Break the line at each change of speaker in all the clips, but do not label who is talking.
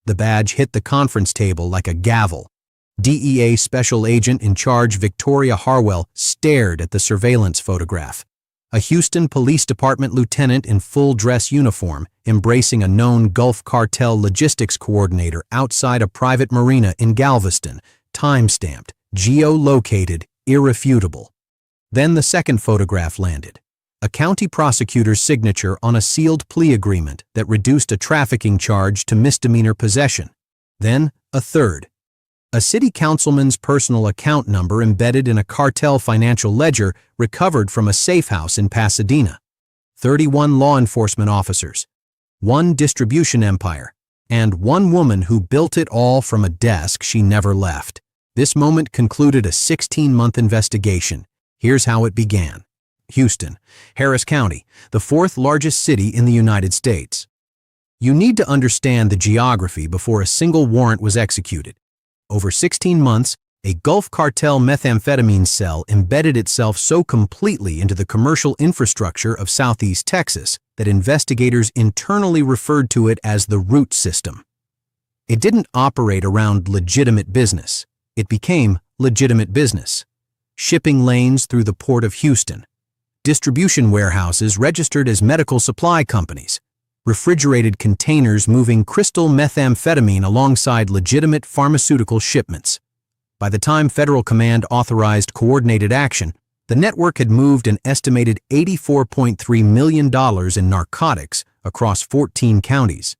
The badge hit the conference table like a gavel. DEA Special Agent in Charge Victoria Harwell stared at the surveillance photograph. A Houston Police Department lieutenant in full-dress uniform embracing a known Gulf Cartel logistics coordinator outside a private marina in Galveston, time-stamped, geo-located, irrefutable. Then the second photograph landed. A county prosecutor's signature on a sealed plea agreement that reduced a trafficking charge to misdemeanor possession. Then a third. A city councilman's personal account number embedded in a cartel financial ledger recovered from a safe house in Pasadena. 31 law enforcement officers, 1 distribution empire, and 1 woman who built it all from a desk she never left. This moment concluded a 16-month investigation. Here's how it began. Houston, Harris County, the 4th largest city in the United States. You need to understand the geography before a single warrant was executed. Over 16 months, a Gulf Cartel methamphetamine cell embedded itself so completely into the commercial infrastructure of Southeast Texas that investigators internally referred to it as the root system. It didn't operate around legitimate business. It became legitimate business. Shipping lanes through the port of Houston. Distribution warehouses registered as medical supply companies. Refrigerated containers moving crystal methamphetamine alongside legitimate pharmaceutical shipments. By the time federal command authorized coordinated action, the network had moved an estimated $84.3 million in narcotics across 14 counties.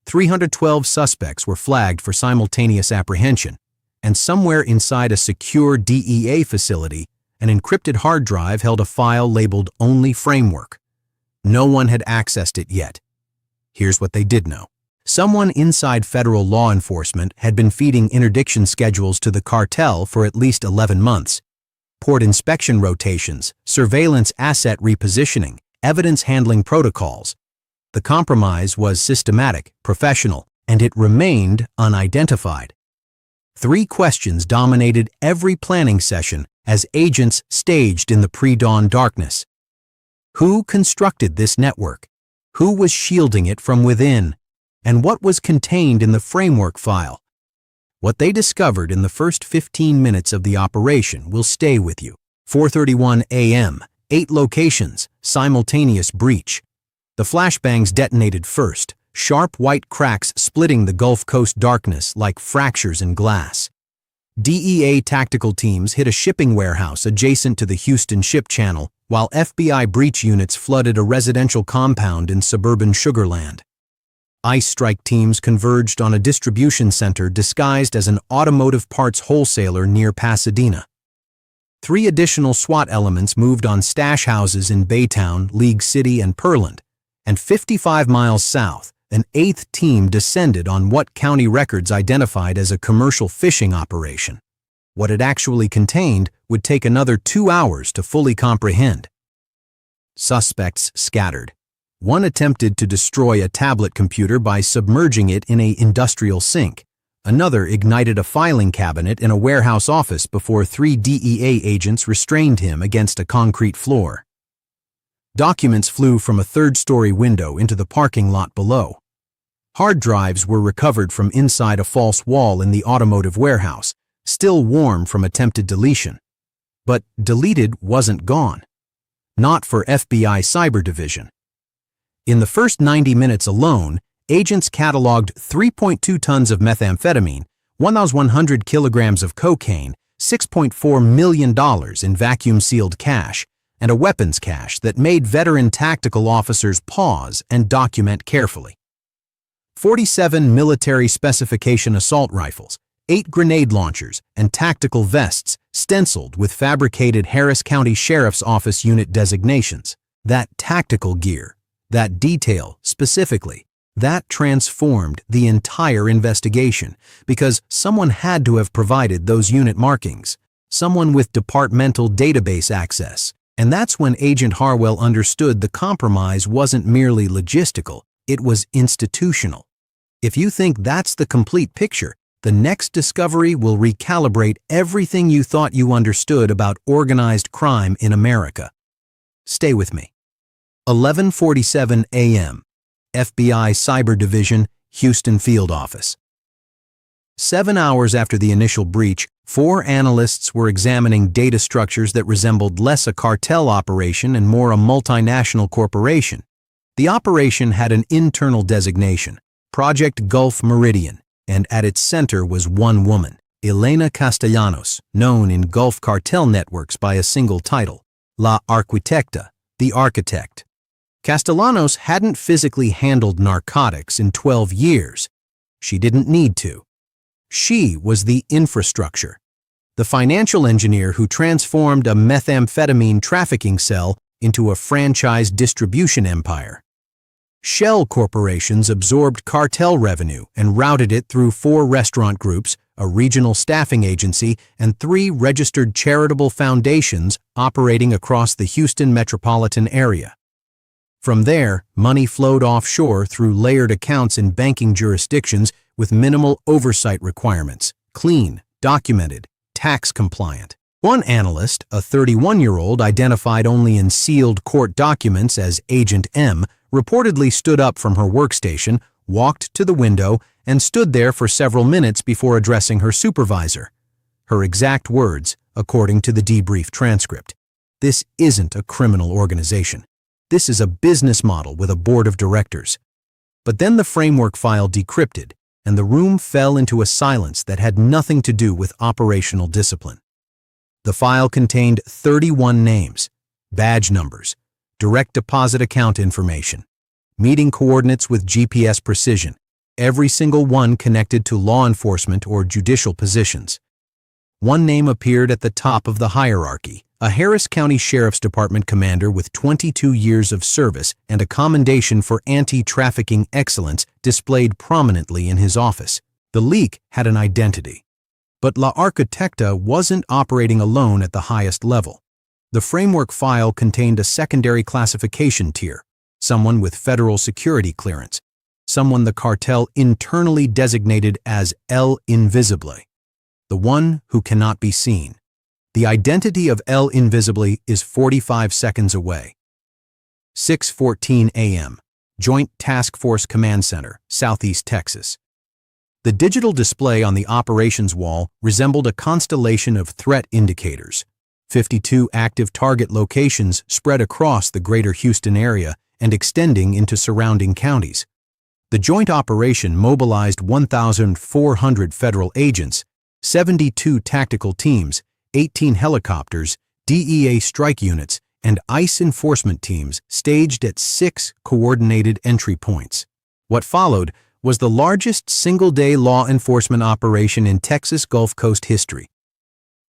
312 suspects were flagged for simultaneous apprehension, and somewhere inside a secure DEA facility, an encrypted hard drive held a file labeled Only Framework. No one had accessed it yet. Here's what they did know. Someone inside federal law enforcement had been feeding interdiction schedules to the cartel for at least 11 months. Port inspection rotations, surveillance asset repositioning, evidence handling protocols. The compromise was systematic, professional, and it remained unidentified. 3 questions dominated every planning session as agents staged in the pre-dawn darkness. Who constructed this network? Who was shielding it from within? And what was contained in the framework file? What they discovered in the first 15 minutes of the operation will stay with you. 4:31 a.m., 8 locations, simultaneous breach. The flashbangs detonated first, sharp white cracks splitting the Gulf Coast darkness like fractures in glass. DEA tactical teams hit a shipping warehouse adjacent to the Houston Ship Channel, while FBI breach units flooded a residential compound in suburban Sugar Land. ICE strike teams converged on a distribution center disguised as an automotive parts wholesaler near Pasadena. 3 additional SWAT elements moved on stash houses in Baytown, League City, and Pearland, and 55 miles south, an 8th team descended on what county records identified as a commercial fishing operation. What it actually contained would take another 2 hours to fully comprehend. Suspects scattered. One attempted to destroy a tablet computer by submerging it in an industrial sink. Another ignited a filing cabinet in a warehouse office before 3 DEA agents restrained him against a concrete floor. Documents flew from a 3rd-story window into the parking lot below. Hard drives were recovered from inside a false wall in the automotive warehouse, still warm from attempted deletion. But deleted wasn't gone. Not for FBI Cyber Division. In the first 90 minutes alone, agents cataloged 3.2 tons of methamphetamine, 1,100 kilograms of cocaine, $6.4 million in vacuum-sealed cash, and a weapons cache that made veteran tactical officers pause and document carefully. 47 military specification assault rifles, 8 grenade launchers, and tactical vests stenciled with fabricated Harris County Sheriff's Office unit designations. That tactical gear, that detail specifically, that transformed the entire investigation because someone had to have provided those unit markings, someone with departmental database access. And that's when Agent Harwell understood the compromise wasn't merely logistical, it was institutional. If you think that's the complete picture, the next discovery will recalibrate everything you thought you understood about organized crime in America. Stay with me. 11:47 a.m. FBI Cyber Division, Houston Field Office. 7 hours after the initial breach, 4 analysts were examining data structures that resembled less a cartel operation and more a multinational corporation. The operation had an internal designation, Project Gulf Meridian, and at its center was one woman, Elena Castellanos, known in Gulf cartel networks by a single title, La Arquitecta, the Architect. Castellanos hadn't physically handled narcotics in 12 years. She didn't need to. She was the infrastructure, the financial engineer who transformed a methamphetamine trafficking cell into a franchise distribution empire. Shell corporations absorbed cartel revenue and routed it through 4 restaurant groups, a regional staffing agency, and 3 registered charitable foundations operating across the Houston metropolitan area. From there, money flowed offshore through layered accounts in banking jurisdictions with minimal oversight requirements, clean, documented, tax compliant. One analyst, a 31-year-old identified only in sealed court documents as Agent M, reportedly stood up from her workstation, walked to the window, and stood there for several minutes before addressing her supervisor. Her exact words, according to the debrief transcript: "This isn't a criminal organization. This is a business model with a board of directors." But then the framework file decrypted, and the room fell into a silence that had nothing to do with operational discipline. The file contained 31 names, badge numbers, direct deposit account information, meeting coordinates with GPS precision, every single one connected to law enforcement or judicial positions. One name appeared at the top of the hierarchy, a Harris County Sheriff's Department commander with 22 years of service and a commendation for anti-trafficking excellence displayed prominently in his office. The leak had an identity. But La Arquitecta wasn't operating alone at the highest level. The framework file contained a secondary classification tier, someone with federal security clearance, someone the cartel internally designated as El Invisible, the one who cannot be seen. The identity of El Invisible is 45 seconds away. 6:14 a.m., Joint Task Force Command Center, Southeast Texas. The digital display on the operations wall resembled a constellation of threat indicators. 52 active target locations spread across the greater Houston area and extending into surrounding counties. The joint operation mobilized 1,400 federal agents, 72 tactical teams, 18 helicopters, DEA strike units, and ICE enforcement teams staged at 6 coordinated entry points. What followed was the largest single-day law enforcement operation in Texas Gulf Coast history.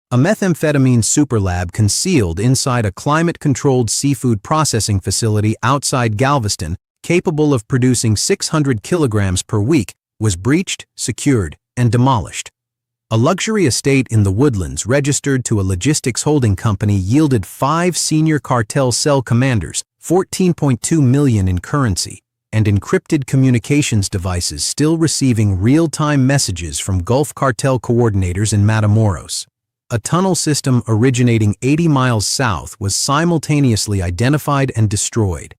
A methamphetamine superlab concealed inside a climate-controlled seafood processing facility outside Galveston, capable of producing 600 kilograms per week, was breached, secured, and demolished. A luxury estate in the Woodlands registered to a logistics holding company yielded 5 senior cartel cell commanders, $14.2 million in currency, and encrypted communications devices still receiving real-time messages from Gulf cartel coordinators in Matamoros. A tunnel system originating 80 miles south was simultaneously identified and destroyed.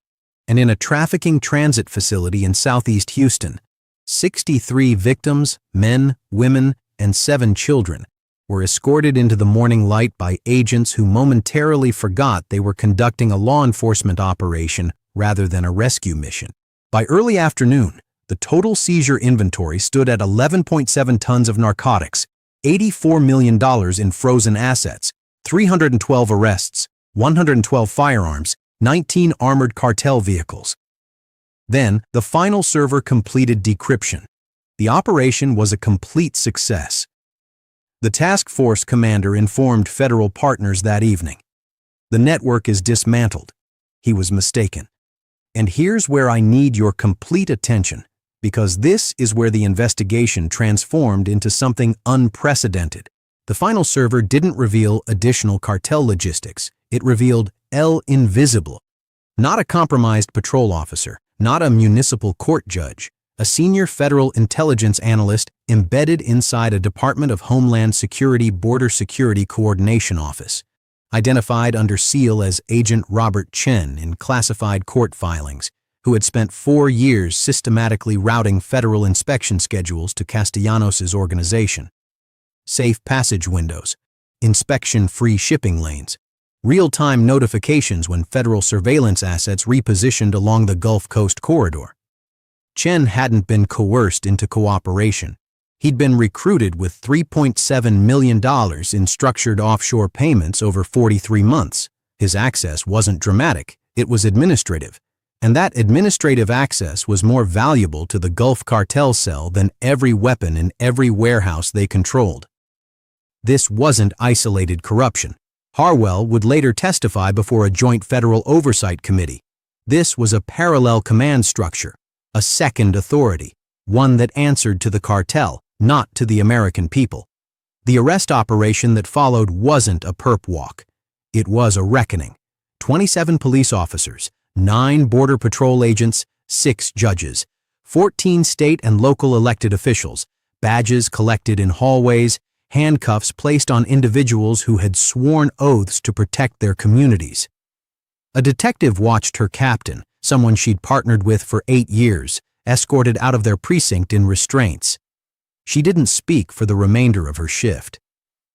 And in a trafficking transit facility in southeast Houston, 63 victims, men, women, and 7 children, were escorted into the morning light by agents who momentarily forgot they were conducting a law enforcement operation rather than a rescue mission. By early afternoon, the total seizure inventory stood at 11.7 tons of narcotics, $84 million in frozen assets, 312 arrests, 112 firearms, 19 armored cartel vehicles. Then, the final server completed decryption. The operation was a complete success. The task force commander informed federal partners that evening. "The network is dismantled." He was mistaken. And here's where I need your complete attention, because this is where the investigation transformed into something unprecedented. The final server didn't reveal additional cartel logistics. It revealed El Invisible. Not a compromised patrol officer, not a municipal court judge, a senior federal intelligence analyst embedded inside a Department of Homeland Security Border Security Coordination Office, identified under seal as Agent Robert Chen in classified court filings, who had spent 4 years systematically routing federal inspection schedules to Castellanos' organization. Safe passage windows, inspection-free shipping lanes, real-time notifications when federal surveillance assets repositioned along the Gulf Coast corridor. Chen hadn't been coerced into cooperation. He'd been recruited with $3.7 million in structured offshore payments over 43 months. His access wasn't dramatic, it was administrative. And that administrative access was more valuable to the Gulf Cartel cell than every weapon in every warehouse they controlled. This wasn't isolated corruption. Harwell would later testify before a joint federal oversight committee. This was a parallel command structure, a second authority, one that answered to the cartel, not to the American people. The arrest operation that followed wasn't a perp walk. It was a reckoning. 27 police officers, 9 Border Patrol agents, 6 judges, 14 state and local elected officials, badges collected in hallways, handcuffs placed on individuals who had sworn oaths to protect their communities. A detective watched her captain, someone she'd partnered with for 8 years, escorted out of their precinct in restraints. She didn't speak for the remainder of her shift.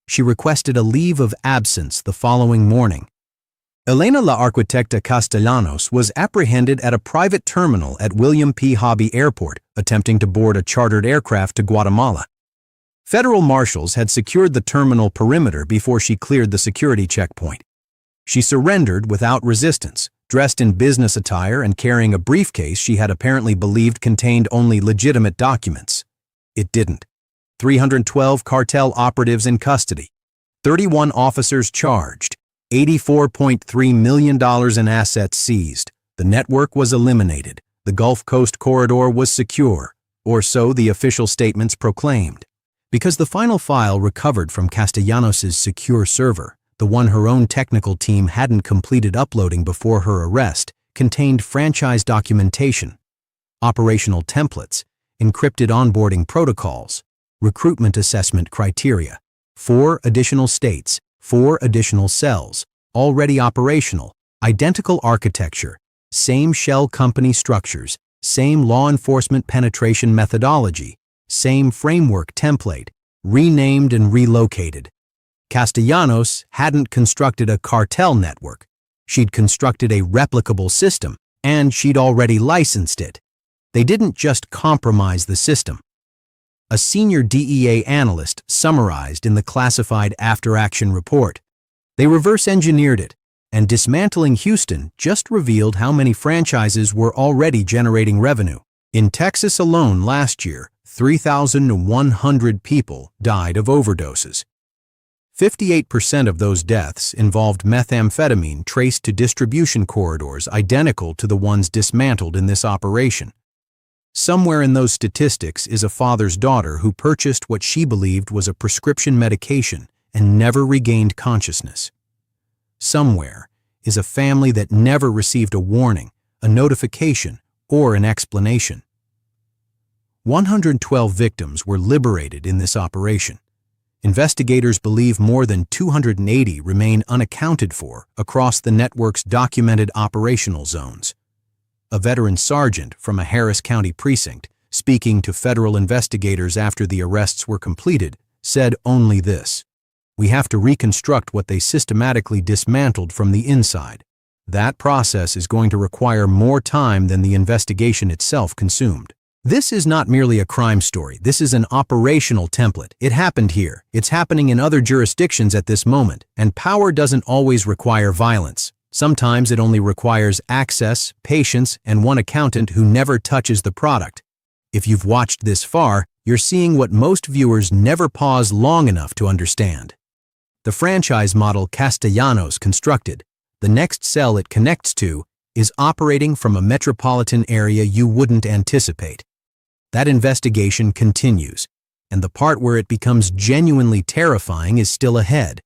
She requested a leave of absence the following morning. Elena Arquitecta Castellanos was apprehended at a private terminal at William P. Hobby Airport, attempting to board a chartered aircraft to Guatemala. Federal marshals had secured the terminal perimeter before she cleared the security checkpoint. She surrendered without resistance, dressed in business attire and carrying a briefcase she had apparently believed contained only legitimate documents. It didn't. 312 cartel operatives in custody, 31 officers charged, $84.3 million in assets seized. The network was eliminated. The Gulf Coast corridor was secure, or so the official statements proclaimed. Because the final file recovered from Castellanos' secure server, the one her own technical team hadn't completed uploading before her arrest, contained franchise documentation, operational templates, encrypted onboarding protocols, recruitment assessment criteria, 4 additional states, 4 additional cells, already operational, identical architecture, same shell company structures, same law enforcement penetration methodology, same framework template, renamed and relocated. Castellanos hadn't constructed a cartel network. She'd constructed a replicable system, and she'd already licensed it. They didn't just compromise the system. A senior DEA analyst summarized in the classified after-action report. They reverse-engineered it, and dismantling Houston just revealed how many franchises were already generating revenue. In Texas alone last year, 3,100 people died of overdoses. 58% of those deaths involved methamphetamine traced to distribution corridors identical to the ones dismantled in this operation. Somewhere in those statistics is a father's daughter who purchased what she believed was a prescription medication and never regained consciousness. Somewhere is a family that never received a warning, a notification, or an explanation. 112 victims were liberated in this operation. Investigators believe more than 280 remain unaccounted for across the network's documented operational zones. A veteran sergeant from a Harris County precinct, speaking to federal investigators after the arrests were completed, said only this: "We have to reconstruct what they systematically dismantled from the inside. That process is going to require more time than the investigation itself consumed." This is not merely a crime story. This is an operational template. It happened here. It's happening in other jurisdictions at this moment, and power doesn't always require violence. Sometimes it only requires access, patience, and one accountant who never touches the product. If you've watched this far, you're seeing what most viewers never pause long enough to understand. The franchise model Castellanos constructed, the next cell it connects to, is operating from a metropolitan area you wouldn't anticipate. That investigation continues, and the part where it becomes genuinely terrifying is still ahead.